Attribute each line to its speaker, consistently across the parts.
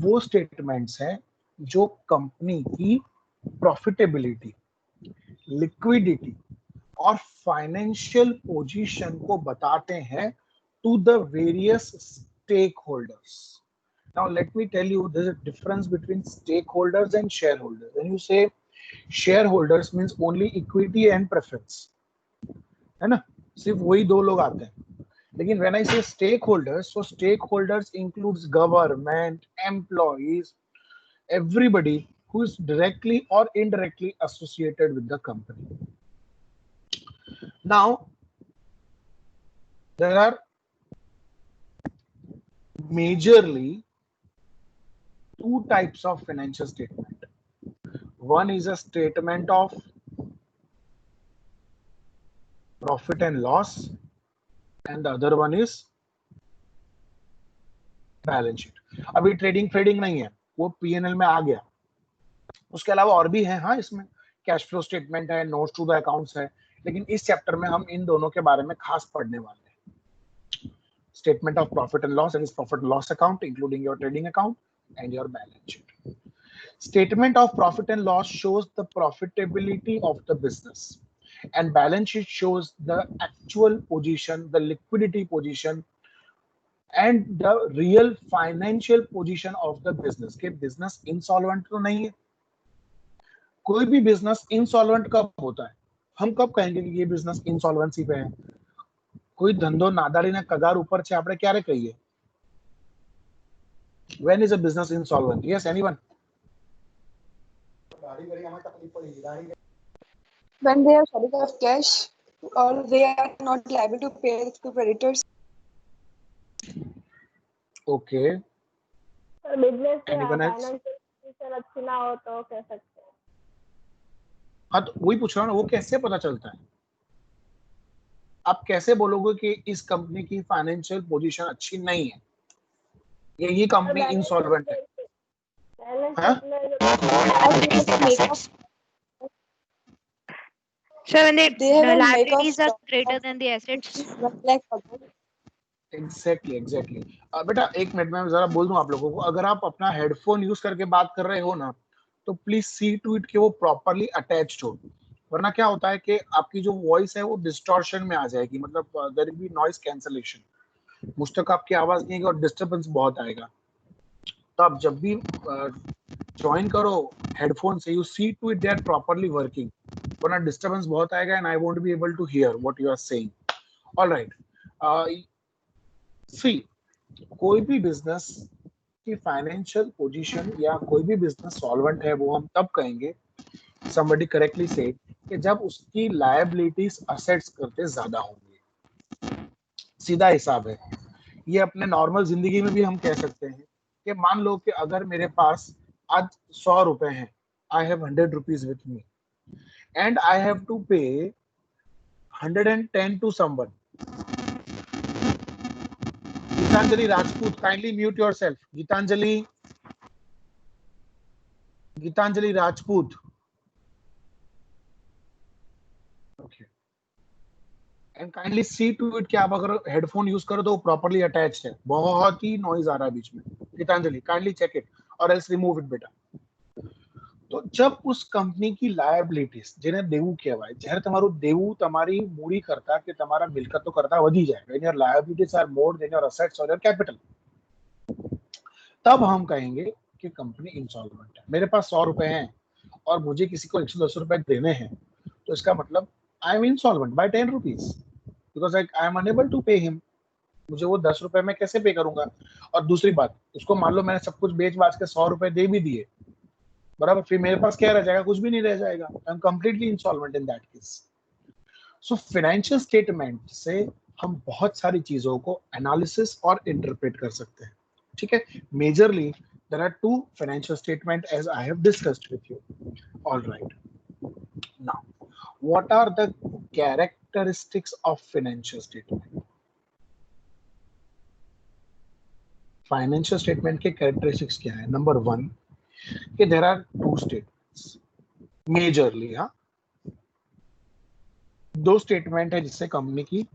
Speaker 1: वो स्टेटमेंट्स हैं जो कंपनी की प्रॉफिटेबिलिटी, लिक्विडिटी और फाइनेंशियल पोजीशन को बताते हैं to the various stakeholders. Now let me tell you, there's a difference between stakeholders and shareholders. When you say shareholders means only equity and preference, है ना, सिर्फ वही दो लोग आते हैं. लेकिन when I say stakeholders, so stakeholders includes government, employees, everybody who is directly or indirectly associated with the company. Now there are majorly two types of financial statement. One is a statement of profit and loss, and the other one is balance sheet. अभी trading नहीं है, वो P&L में आ गया. उसके अलावा और भी है, हाँ, इसमें कैश फ्लो स्टेटमेंट है, नोट्स टू द अकाउंट्स है, लेकिन इस चैप्टर में हम इन दोनों के बारे में खास पढ़ने वाले हैं. Statement of profit and loss, that is profit loss account including your trading account and your balance sheet. Statement of profit and loss shows the profitability of the business, and balance sheet shows the actual position, the liquidity position, and the real financial position of the business. के business insolvent तो नहीं है. कोई भी business insolvent कब होता है? हम कब कहेंगे कि ये business insolvency पे है? कोई धंधो नादारी ने कगार ऊपर છે આપણે ક્યારે કહીએ? When is a business insolvent? Yes, anyone?
Speaker 2: When they are short of cash or they are not liable to pay to creditors.
Speaker 1: Okay.
Speaker 3: Business से
Speaker 1: Anyone else?
Speaker 3: फाइनेंशियल पोजीशन अच्छी ना हो तो कह सकते हैं.
Speaker 1: हाँ, तो वही पूछ रहा हूँ ना, वो कैसे पता चलता है? आप कैसे बोलोगे कि इस कंपनी की फाइनेंशियल पोजीशन अच्छी नहीं है, ये कंपनी इंसॉल्वेंट है?
Speaker 4: So when
Speaker 2: They have a
Speaker 4: liabilities
Speaker 2: make
Speaker 4: are
Speaker 2: of
Speaker 4: greater than the assets.
Speaker 2: 1 lakh per month.
Speaker 1: Exactly. बेटा एक मिनट में जरा बोल दूं आप लोगों को, अगर आप अपना हेडफोन यूज करके बात कर रहे हो ना, तो प्लीज सी टू इट कि वो प्रॉपरली अटैच्ड हो, वरना क्या होता है कि आपकी जो वॉइस है वो डिस्टॉर्शन में आ जाएगी, मतलब there will be noise cancellation, मुझ तक आपकी आवाज नहीं आएगी और डिस्टर्बेंस बहुत आएगा. तो आप जब भी ज्वाइन करो हेडफोन से, you see to it they are properly working, वरना डिस्टर्बेंस बहुत आएगा and I won't be able to hear what you are saying. Alright. See, कोई भी बिजनेस की फाइनेंशियल पोजीशन या कोई भी बिजनेस सॉल्वेंट है वो हम तब कहेंगे, somebody correctly said, कि जब उसकी लायबिलिटीज असेट्स करते ज्यादा होंगे. सीधा हिसाब है. ये अपने नॉर्मल जिंदगी में भी हम कह सकते हैं कि मान लो कि अगर मेरे पास आज 100 रुपए हैं, I have 100 rupees with me and I have to pay 110 to someone. Gitanjali Rajput, kindly mute yourself. Gitanjali Rajput. Okay. And kindly see to it कि आप अगर हेडफोन यूज करो तो वो प्रॉपरली अटैच्ड है. बहुत ही नॉइज आ रहा है बीच में. गीतांजलि, काइंडली चेक इट और एल्स रिमूव इट बेटा. तो जब उस कंपनी की લાયબિલિટીઝ જેને દેવું કહેવાય, જ્યારે તમારું દેવું તમારી મૂડી કરતા કે તમારા મિલકતો કરતા વધી જાય, when your liabilities are more than your assets or your capital, तब हम कहेंगे कि कंपनी इंसॉल्वेंट है. मेरे पास 100 रुपए हैं और मुझे किसी को 110 रुपए देने हैं, तो इसका मतलब I am insolvent by 10 rupees because I am unable to pay him. मुझे वो 10 रुपए में कैसे पे करूंगा? और दूसरी बात, उसको मान लो मैंने सब कुछ बेच बाच के 100 रुपए दे भी दिए, बराबर, फिर मेरे पास क्या रह जाएगा? कुछ भी नहीं रह जाएगा. I am completely insolvent in that case. So financial statement से हम बहुत सारी चीजों को एनालिसिस और इंटरप्रेट कर सकते हैं. ठीक है. Majorly there are two financial statement as I have discussed with you. All right. Now, what are the characteristics of financial statement? Financial statement के characteristics क्या है? Number one, कि there are two statements. Majorly, हाँ, दो statement है जिससे company की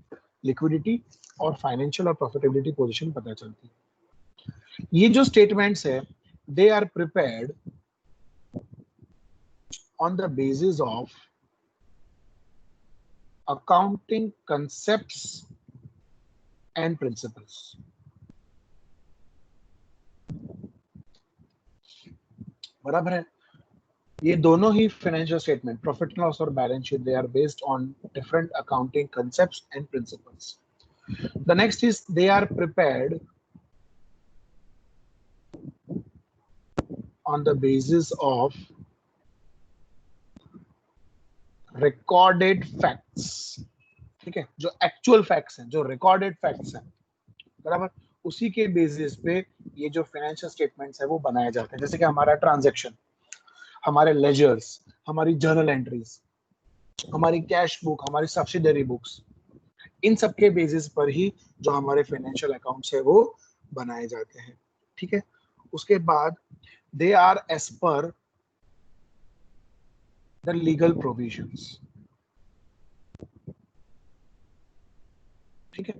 Speaker 1: liquidity और फाइनेंशियल और प्रॉफिटेबिलिटी पोजीशन पता चलती है. ये जो स्टेटमेंट्स है they are prepared on the basis of accounting concepts and principles. बराबर है। ये दोनों ही financial statement, profit and loss और balance sheet, they are based on different accounting concepts and principles. The next is they are prepared on the basis of recorded facts. ठीक है, जो actual facts हैं, जो रिकॉर्डेड फैक्ट्स हैं, बराबर, उसी के बेसिस पे ये जो फाइनेंशियल स्टेटमेंट्स है वो बनाए जाते हैं। जैसे कि हमारा ट्रांजैक्शन, हमारे लेजर्स, हमारी जर्नल एंट्रीज, हमारी कैश बुक, हमारी सब्सिडरी बुक्स, इन सब के बेसिस पर ही जो हमारे फाइनेंशियल अकाउंट्स है वो बनाए जाते हैं। ठीक है, उसके बाद they are as per the legal provisions. ठीक है,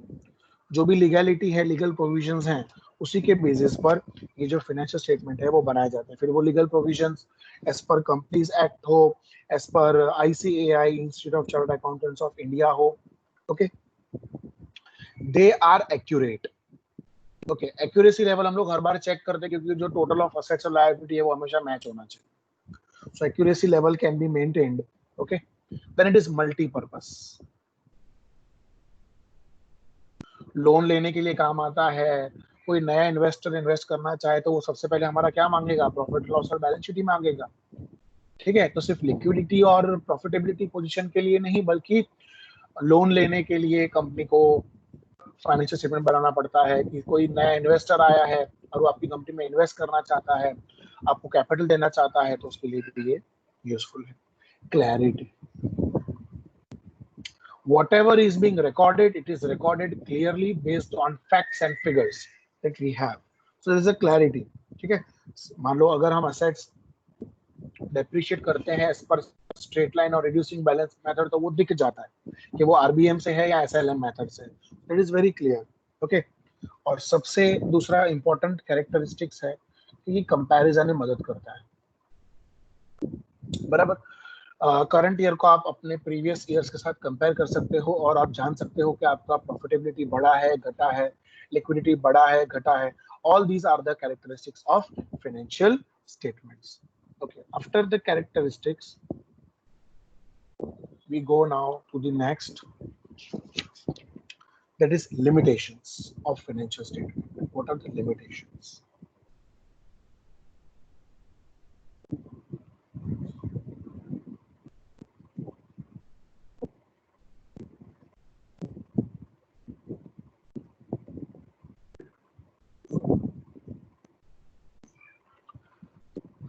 Speaker 1: जो भी लीगैलिटी है, लीगल प्रोविजंस हैं, उसी के बेसिस पर ये जो फाइनेंशियल स्टेटमेंट है वो बनाए जाते हैं। फिर वो legal provisions as per companies act हो, as per ICAI, institute of chartered accountants of India हो। Okay, they are accurate. Okay, accuracy level हम लोग हर बार चेक करते हैं क्योंकि जो टोटल ऑफ असेट्स और लायबिलिटी है वो हमेशा मैच होना चाहिए। So accuracy level can be maintained. Okay, then it is multipurpose. Loan लेने के लिए काम आता है, कोई नया इन्वेस्टर इन्वेस्ट करना चाहे तो वो सबसे पहले हमारा क्या मांगेगा, प्रॉफिट लॉस और बैलेंस शीट ही मांगेगा। ठीक है, तो सिर्फ लिक्विडिटी और प्रॉफिटेबिलिटी पोजीशन के लिए नहीं, बल्कि लोन लेने के लिए कंपनी को फाइनेंशियल स्टेटमेंट बनाना पड़ता है। कि कोई नया इन्वेस्टर आया है और वो आपकी कंपनी में इन्वेस्ट करना चाहता है, आपको कैपिटल देना चाहता है, तो उसके लिए भी ये यूजफुल है। Clarity, whatever is being recorded, it is recorded clearly based on facts and figures that we have. So there is a clarity. ठीक है, मान लो अगर हम assets depreciate करते हैं as per straight line और reducing balance method, तो वो दिख जाता है कि वो RBM से है या SLM method से। It is very clear. Okay, और सबसे दूसरा important characteristics है कि ये comparison में मदद करता है। बराबर, करंट ईयर को आप अपने प्रीवियस ईयर्स के साथ कंपेयर कर सकते हो और आप जान सकते हो कि आपका प्रॉफिटेबिलिटी बढ़ा है, घटा है, लिक्विडिटी बढ़ा है, घटा है। All these are the characteristics of financial statements. Okay, after the characteristics we go now to the next, that is limitations of financial statement. What are the limitations?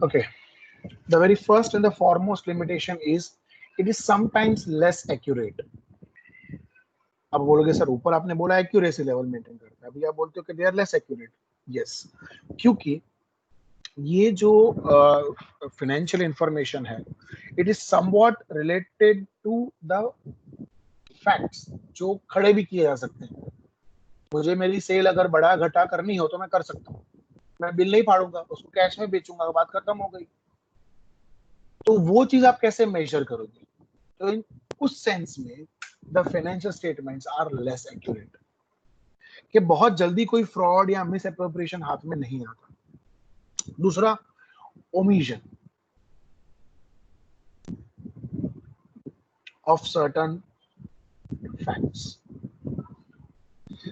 Speaker 1: Okay, the very first and the foremost limitation is it is sometimes less accurate. अब बोलोगे sir ऊपर आपने बोला accuracy level maintain करता है, अभी आप बोलते हो कि they are less accurate. Yes, क्योंकि ये जो फाइनेंशियल इंफॉर्मेशन है, it is somewhat related to the facts जो खड़े भी किए जा सकते हैं। मुझे मेरी सेल अगर बढ़ा घटा करनी हो तो मैं कर सकता हूँ, मैं बिल नहीं फाड़ूंगा, उसको कैश में बेचूंगा, बात खत्म हो गई। तो वो चीज आप कैसे मेजर करोगे? तो उस सेंस में the financial statements are less accurate, कि बहुत जल्दी कोई फ्रॉड या मिस एप्रोप्रिएशन हाथ में नहीं आता। दूसरा, ओमिशन ऑफ सर्टन फैक्ट्स।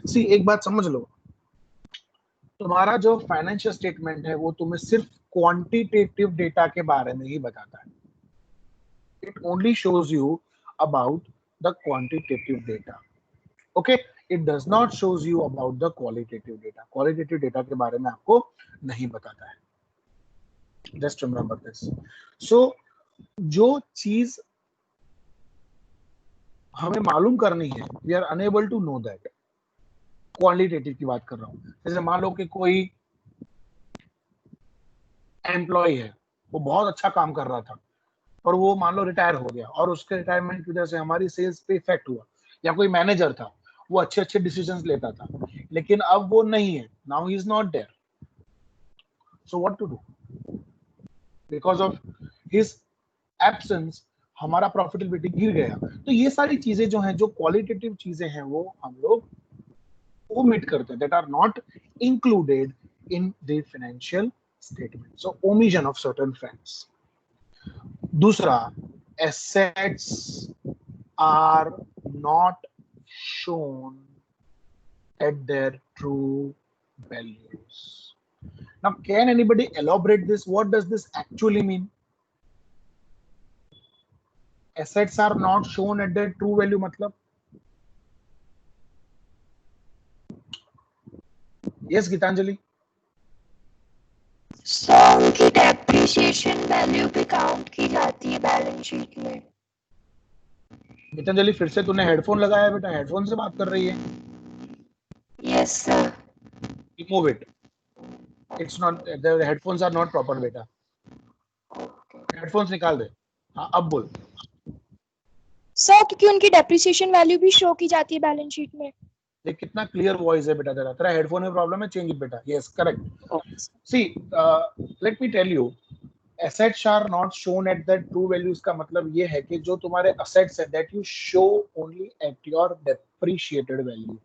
Speaker 1: सी, एक बात समझ लो, तुम्हारा जो फाइनेंशियल स्टेटमेंट है वो तुम्हें सिर्फ क्वांटिटेटिव डेटा के बारे में ही बताता है। It only shows you about the quantitative data. Okay, it does not shows you about the qualitative data. Qualitative data के बारे में आपको नहीं बताता है। Just remember this. सो जो चीज हमें मालूम करनी है, we are unable to know that. Qualitative की बात कर रहा हूं, जैसे मान लो कि कोई एम्प्लॉय है, वो बहुत अच्छा काम कर रहा था और वो मान लो रिटायर हो गया और उसके रिटायरमेंट की वजह से हमारी सेल्स पे इफेक्ट हुआ। या कोई मैनेजर था, वो अच्छे अच्छे डिसीजंस लेता था, लेकिन अब वो नहीं है, now he is not there. So what to do? Because of his absence हमारा प्रॉफिटेबिलिटी गिर गया। तो ये सारी चीजें जो हैं, जो क्वालिटेटिव चीजें हैं, वो हम लोग omit करते हैं, that are not included in the financial statement. So omission of certain facts. दूसरा, assets are not shown at their true values. Now, can anybody elaborate this? What does this actually mean? Assets are not shown at their true value मतलब? Yes, Gitanjali.
Speaker 2: सो उनकी depreciation value भी count की जाती है balance sheet में।
Speaker 1: गीतांजलि, फिर से तूने हेडफोन लगाया है बेटा, हेडफोन से बात कर रही है।
Speaker 2: Yes sir.
Speaker 1: Remove it. It's not, the headphones are not proper बेटा, हेडफोन्स निकाल दे। हाँ, अब बोल।
Speaker 2: सर क्योंकि उनकी डेप्रिसिएशन वैल्यू भी शो की जाती है बैलेंस शीट में।
Speaker 1: देख कितना क्लियर वॉइस है बेटा तेरा हेडफोन में प्रॉब्लम है, चेंज इट बेटा। Yes, correct. See, let me tell you, assets are not shown at the true values का मतलब ये है कि जो तुम्हारे assets है, that you show only at your depreciated value.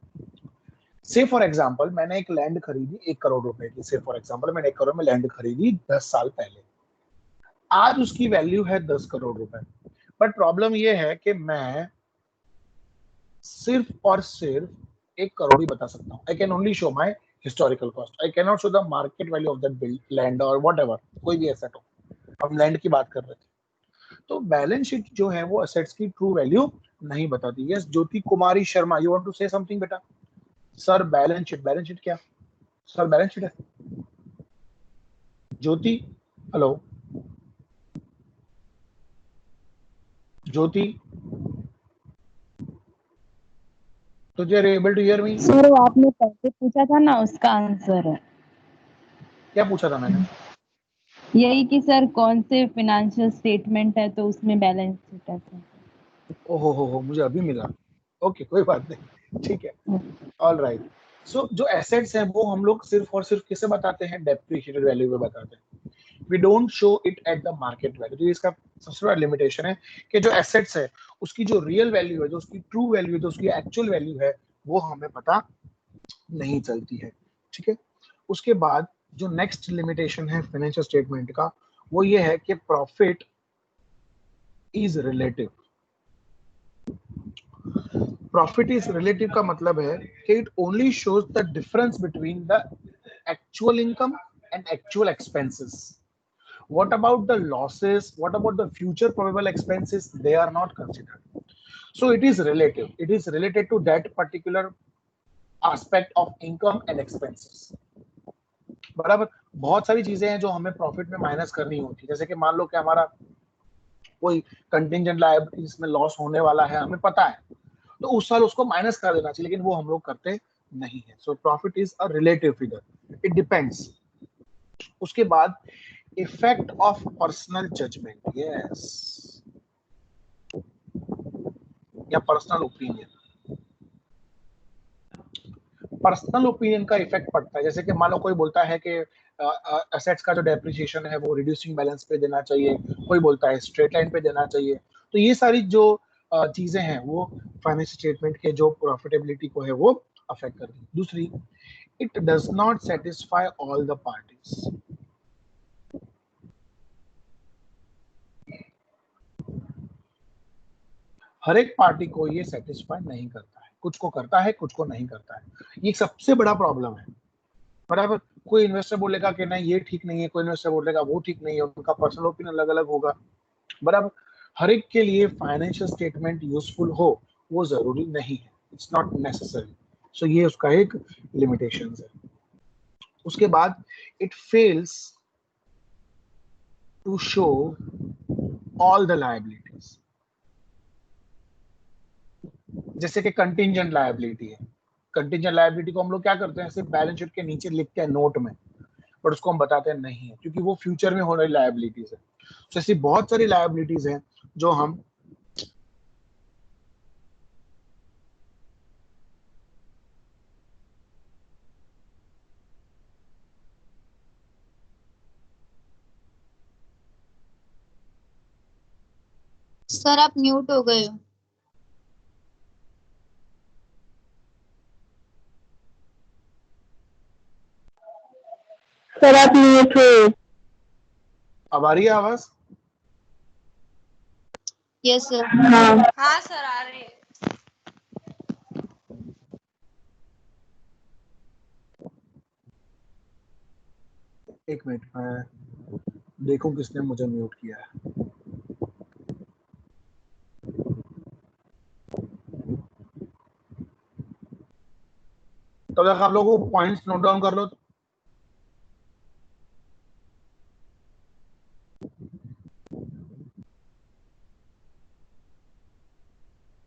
Speaker 1: से फॉर एग्जाम्पल मैंने एक लैंड खरीदी 1 करोड़ रुपए की, से फॉर एग्जाम्पल मैंने 1 करोड़ में लैंड खरीदी 10 साल पहले, आज उसकी वैल्यू है 10 करोड़ रुपए। बट प्रॉब्लम ये है कि मैं सिर्फ और सिर्फ 1 करोड़ ही बता सकता हूँ। I can only show my historical cost, I can not show the market value of that land और वट एवर, कोई भी एसेट हो। हम लैंड की बात कर रहे थे। तो बैलेंस शीट जो है वो एसेट्स की ट्रू वैल्यू नहीं बताती। Yes, Jyoti Kumari Sharma, you want to say something बेटा? सर बैलेंस शीट क्या? सर बैलेंस शीट है ज्योति? हेलो ज्योति, तो you are able to hear me?
Speaker 4: Sir वो आपने पहले पूछा था ना, उसका आंसर है।
Speaker 1: क्या पूछा था मैंने?
Speaker 4: यही कि सर कौन से फिनेंशियल स्टेटमेंट है तो उसमें बैलेंस शीट है सर।
Speaker 1: ओहो, मुझे अभी मिला। ओके, कोई बात नहीं, ठीक है, ऑल राइट। सो जो एसेट्स हैं वो हम लोग सिर्फ और सिर्फ किसे बताते हैं? डेप्रिशिएटेड वैल्यू पे बताते हैं। We don't show it at the market value. तो इसका सबसे बड़ा लिमिटेशन है कि जो एसेट्स है उसकी जो रियल वैल्यू है, जो उसकी ट्रू वैल्यू है, जो उसकी एक्चुअल वैल्यू है, वो हमें पता नहीं चलती है। ठीक है, उसके बाद जो नेक्स्ट लिमिटेशन है फाइनेंशियल स्टेटमेंट का, वो ये है कि profit is relative. Profit is relative का मतलब है कि it only shows the difference between the actual income and actual expenses. What about the losses? What about the future probable expenses? They are not considered. So it is relative. It is related to that particular aspect of income and expenses. बराबर। बहुत सारी चीजें हैं जो हमें profit में minus करनी होती है, जैसे कि मान लो कि हमारा कोई कंटिंजेंट लायबिलिटीज में लॉस होने वाला है, हमें पता है, तो उस साल उसको माइनस कर देना चाहिए, लेकिन वो हम लोग करते नहीं है। So profit is a relative figure, it depends. उसके बाद effect of personal judgement, yes, या पर्सनल ओपिनियन। पर्सनल ओपिनियन का इफेक्ट पड़ता है। जैसे कि मान लो कोई बोलता है कि एसेट्स का जो डेप्रिसिएशन है वो रिड्यूसिंग बैलेंस पे देना चाहिए, कोई बोलता है स्ट्रेट लाइन पे देना चाहिए। तो ये सारी जो चीजें हैं वो फाइनेंशियल स्टेटमेंट के जो प्रॉफिटेबिलिटी को है वो अफेक्ट करती है। दूसरी, it does not satisfy all the parties. हर एक पार्टी को ये सेटिस्फाई नहीं करता है, कुछ को करता है, कुछ को नहीं करता है। ये सबसे बड़ा प्रॉब्लम है। बराबर। कोई इन्वेस्टर बोलेगा कि नहीं ये ठीक नहीं है, कोई इन्वेस्टर बोलेगा वो ठीक नहीं है, उनका पर्सनल ओपिनियन अलग अलग होगा। बराबर। हर एक के लिए फाइनेंशियल स्टेटमेंट यूजफुल हो वो जरूरी नहीं है, इट्स नॉट नेसेसरी। सो ये उसका एक लिमिटेशन है। उसके बाद it fails to show all the liabilities. जैसे कि कंटिंजेंट लायबिलिटी है, कंटिंजेंट लायबिलिटी को हम लोग क्या करते हैं, सिर्फ बैलेंस शीट के नीचे लिखते हैं नोट में, बट उसको हम बताते हैं नहीं है, क्योंकि वो फ्यूचर में होने वाली लायबिलिटीज है। तो ऐसी बहुत सारी लायबिलिटीज हैं जो हम
Speaker 5: सर आप म्यूट हो गए हो।
Speaker 3: सर आप म्यूट हो।
Speaker 1: अब आ रही है आवाज?
Speaker 5: Yes sir.
Speaker 3: हाँ
Speaker 2: हाँ सर आ रही है।
Speaker 1: एक मिनट, मैं देखूं किसने मुझे म्यूट किया है। तब तक आप लोगों को पॉइंट्स नोट डाउन कर लो।